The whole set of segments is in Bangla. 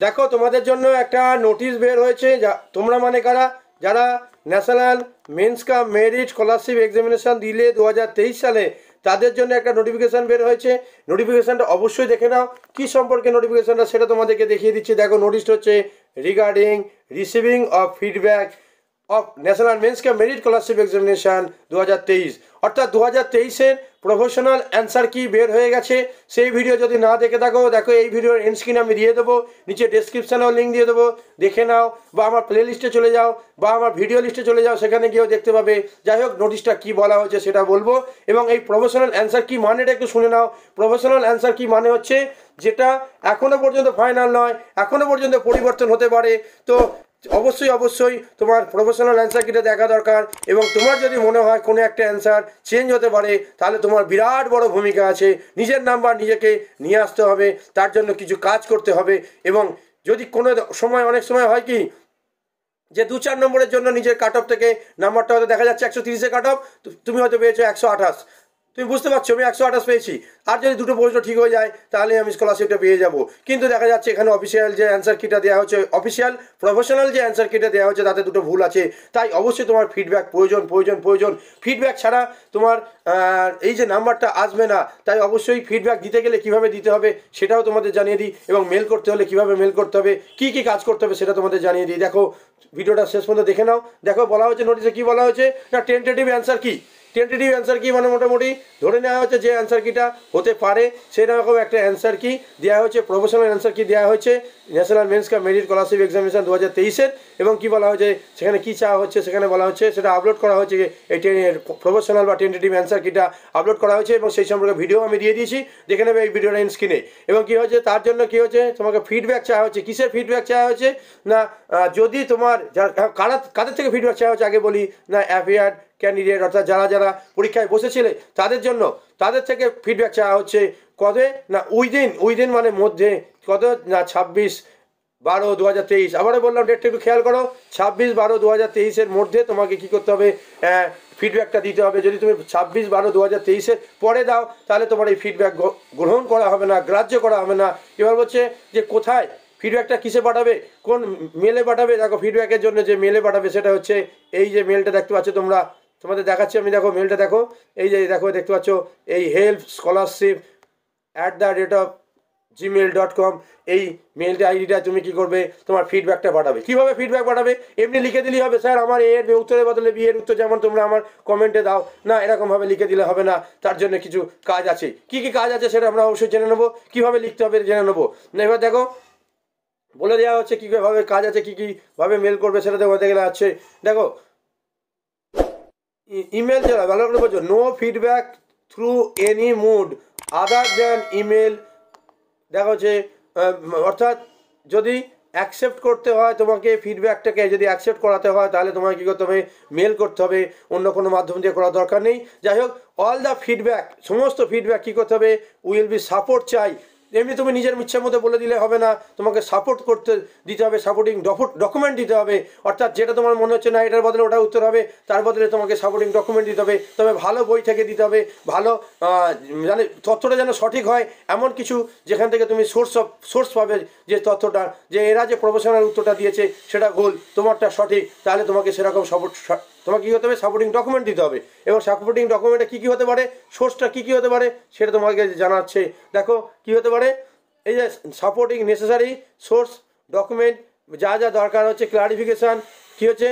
দেখো তোমাদের জন্য একটা নোটিশ বের হয়েছে, তোমরা মানে কারা, যারা national means cum merit scholarship examination দিলে 2023 সালে, তাদের জন্য একটা নোটিফিকেশান বের হয়েছে। নোটিফিকেশানটা অবশ্যই দেখে নাও। কী সম্পর্কে নোটিফিকেশানটা সেটা তোমাদেরকে দেখিয়ে দিচ্ছি। দেখো, নোটিশটা হচ্ছে regarding receiving of feedback of national means cum merit scholarship examination 2023, অর্থাৎ 2023-এর প্রফেশনাল অ্যান্সার কি বের হয়ে গেছে। সেই ভিডিও যদি না দেখে থাকো, দেখো এই ভিডিওর এন্ড স্ক্রিনে আমি দিয়ে দেবো, নিচে ডেসক্রিপশানেও লিঙ্ক দিয়ে দেবো, দেখে নাও, বা আমার প্লে লিস্টে চলে যাও, বা আমার ভিডিও লিস্টে চলে যাও, সেখানে গিয়েও দেখতে পাবে। যাই হোক, নোটিশটা কী বলা হয়েছে সেটা বলবো, এবং এই প্রফেশনাল অ্যান্সার কী মানেটা একটু শুনে নাও। প্রফেশনাল অ্যান্সার কী মানে হচ্ছে, যেটা এখনও পর্যন্ত ফাইনাল নয়, এখনও পর্যন্ত পরিবর্তন হতে পারে। তো অবশ্যই তোমার প্রফেশনাল অ্যান্সার কিটা দেখা দরকার, এবং তোমার যদি মনে হয় কোনো একটা অ্যান্সার চেঞ্জ হতে পারে, তাহলে তোমার বিরাট বড় ভূমিকা আছে। নিজের নাম্বার নিজেকে নিয়ে আসতে হবে, তার জন্য কিছু কাজ করতে হবে। এবং যদি কোনো সময়, অনেক সময় হয় কি, যে 2-4 নম্বরের জন্য নিজের কাট অফ থেকে নাম্বারটা হয়তো দেখা যাচ্ছে 130-এ কাট অফ, তুমি হয়তো পেয়েছো 128, তুমি বুঝতে পারছো আমি 128 পেয়েছি, আর যদি দুটো প্রশ্ন ঠিক হয়ে যায় তাহলে আমি স্কলারশিপটা পেয়ে যাব। কিন্তু দেখা যাচ্ছে এখানে অফিসিয়াল যে অ্যান্সার কিটা দেওয়া হচ্ছে, অফিসিয়াল প্রফেশনাল যে অ্যান্সার কিটা দেওয়া হচ্ছে, তাতে দুটো ভুল আছে। তাই অবশ্যই তোমার ফিডব্যাক প্রয়োজন। ফিডব্যাক ছাড়া তোমার এই যে নাম্বারটা আসবে না। তাই অবশ্যই ফিডব্যাক দিতে গেলে কীভাবে দিতে হবে সেটাও তোমাদের জানিয়ে দিই, এবং মেল করতে হলে কীভাবে মেল করতে হবে, কী কাজ করতে হবে সেটা তোমাদের জানিয়ে দিই। দেখো, ভিডিওটা শেষ পর্যন্ত দেখে নাও। দেখো, বলা হয়েছে নোটিশে কী বলা হয়েছে না, টেন্টেটিভ অ্যান্সার কি। টেন্টেটিভ অ্যান্সার কি মানে মোটামুটি ধরে নেওয়া হচ্ছে যে অ্যান্সার কিটা হতে পারে সেরকম একটা অ্যান্সার কি দেওয়া হয়েছে। প্রফেশনাল অ্যান্সার কি দেওয়া হয়েছে national means cum merit scholarship examination 2023-এর, এবং কি বলা হয়েছে সেখানে কি চাওয়া হচ্ছে, সেখানে বলা হচ্ছে সেটা আপলোড করা হয়েছে। এই প্রফেশনাল বা টেন্টেটিভ অ্যান্সার কিটা আপলোড করা হয়েছে, এবং সেই সম্পর্কে ভিডিও আমি দিয়ে দিয়েছি, দেখে নেবে এই ভিডিওটা স্ক্রিনে। এবং কী হয়েছে, তার জন্য কী হচ্ছে, তোমাকে ফিডব্যাক চাওয়া হচ্ছে। কিসের ফিডব্যাক চাওয়া হয়েছে না, যদি তোমার কাদের থেকে ফিডব্যাক চাওয়া হচ্ছে আগে বলি না, অ্যাপিয়ার্ড ক্যান্ডিডেট, অর্থাৎ যারা পরীক্ষায় বসেছিলে তাদের থেকে ফিডব্যাক চাওয়া হচ্ছে। কবে না, উইদিন মানে মধ্যে, কত না 26/12/2023। আবারও বললাম, ডেটটা একটু খেয়াল করো, 26/12/2023-এর মধ্যে তোমাকে কী করতে হবে, ফিডব্যাকটা দিতে হবে। যদি তুমি 26/12/2023-এর পরে দাও, তাহলে তোমার এই ফিডব্যাক গ্রহণ করা হবে না, গ্রাহ্য করা হবে না। এবার বলছে যে কোথায় ফিডব্যাকটা কিসে পাঠাবে, কোন মেলে পাঠাবে। দেখো, ফিডব্যাকের জন্য যে মেলে পাঠাবে সেটা হচ্ছে এই যে মেলটা দেখতে পাচ্ছ তোমরা, তোমাদের দেখাচ্ছি আমি। দেখো, মেলটা দেখো, এই যে দেখো, দেখতে পাচ্ছ এই হেল্প স্কলারশিপ @gmail.com, এই মেলটা আইডিটা তুমি কি করবে, তোমার ফিডব্যাকটা পাঠাবে। কীভাবে ফিডব্যাক পাঠাবে, এমনি লিখে দিলেই হবে, স্যার আমার এর উত্তরের বদলে বি এর উত্তর, যেমন তোমরা আমার কমেন্টে দাও না, এরকমভাবে লিখে দিলে হবে না। তার জন্য কিছু কাজ আছে। কি কাজ আছে সেটা আমরা অবশ্যই জেনে নেবো, কীভাবে লিখতে হবে জেনে নেবো। এবার দেখো, বলে দেওয়া হচ্ছে কীভাবে কাজ আছে, কীভাবে মেল করবে সেটা দেখতে গেলে আছে। দেখো, ইমেল যারা ভালো করে বলছো, no feedback through any mode other than email. দেখো হচ্ছে, অর্থাৎ যদি অ্যাকসেপ্ট করতে হয় তোমাকে, ফিডব্যাকটাকে যদি অ্যাকসেপ্ট করাতে হয়, তাহলে তোমাকে কী করতে হবে, মেল করতে হবে, অন্য কোনো মাধ্যম দিয়ে করার দরকার নেই। যাই হোক, অল দ্য ফিডব্যাক, সমস্ত ফিডব্যাক কী করতে হবে, উইল বি সাপোর্ট চাই। এমনি তুমি নিজের ইচ্ছার মতো বলে দিলে হবে না, তোমাকে সাপোর্ট করতে দিতে হবে, সাপোর্টিং ডকুমেন্ট দিতে হবে। অর্থাৎ যেটা তোমার মনে হচ্ছে না এটার বদলে ওটা উত্তর হবে, তার বদলে তোমাকে সাপোর্টিং ডকুমেন্ট দিতে হবে। তবে ভালো বই থেকে দিতে হবে, ভালো জানে তথ্যটা যেন সঠিক হয়, এমন কিছু যেখান থেকে তুমি সোর্স পাবে, যে তথ্যটা, যে এরা যে প্রফেশনাল উত্তরটা দিয়েছে সেটা ভুল, তোমারটা সঠিক, তাহলে তোমাকে সেরকম তোমাকে কী হতে হবে, সাপোর্টিং ডকুমেন্ট দিতে হবে। এবং সাপোর্টিং ডকুমেন্টে কী হতে পারে, সোর্সটা কী হতে পারে সেটা তোমাকে জানাচ্ছে। দেখো কী হতে পারে, এই যে সাপোর্টিং নেসেসারি সোর্স ডকুমেন্ট, যা দরকার হচ্ছে, ক্লারিফিকেশান কী হচ্ছে,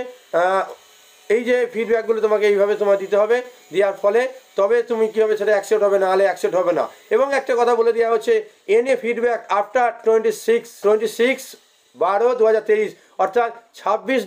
এই যে ফিডব্যাকগুলো তোমাকে এইভাবে তোমার দিতে হবে। দেওয়ার ফলে তবে তুমি কী হবে, সেটা অ্যাকসেপ্ট হবে, না হলে অ্যাকসেপ্ট হবে না। এবং একটা কথা বলে দেওয়া হচ্ছে, এনি ফিডব্যাক আফটার 26/12/2023, অর্থাৎ 26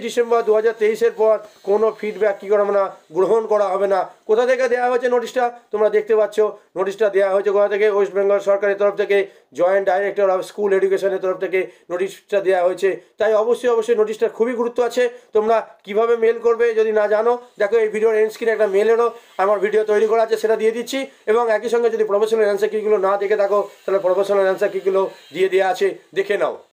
ডিসেম্বর 2023-এর পর কোনো ফিডব্যাক কী করা হবে না, গ্রহণ করা হবে না। কোথা থেকে দেওয়া হয়েছে নোটিশটা তোমরা দেখতে পাচ্ছ। নোটিশটা দেওয়া হয়েছে কোথা থেকে, ওয়েস্ট বেঙ্গল সরকারের তরফ থেকে, জয়েন্ট ডাইরেক্টর অফ স্কুল এডুকেশনের তরফ থেকে নোটিশটা দেওয়া হয়েছে। তাই অবশ্যই নোটিশটার খুবই গুরুত্ব আছে। তোমরা কিভাবে মেল করবে যদি না জানো, দেখো এই ভিডিওর এন্ড স্ক্রিনে একটা মেল এলো, আমার ভিডিও তৈরি করা আছে, সেটা দিয়ে দিচ্ছি। এবং একই সঙ্গে যদি প্রফেশনাল অ্যান্সার কিগুলো না দেখে থাকো, তাহলে প্রফেশনাল অ্যান্সার কিগুলো দিয়ে দেওয়া আছে, দেখে নাও।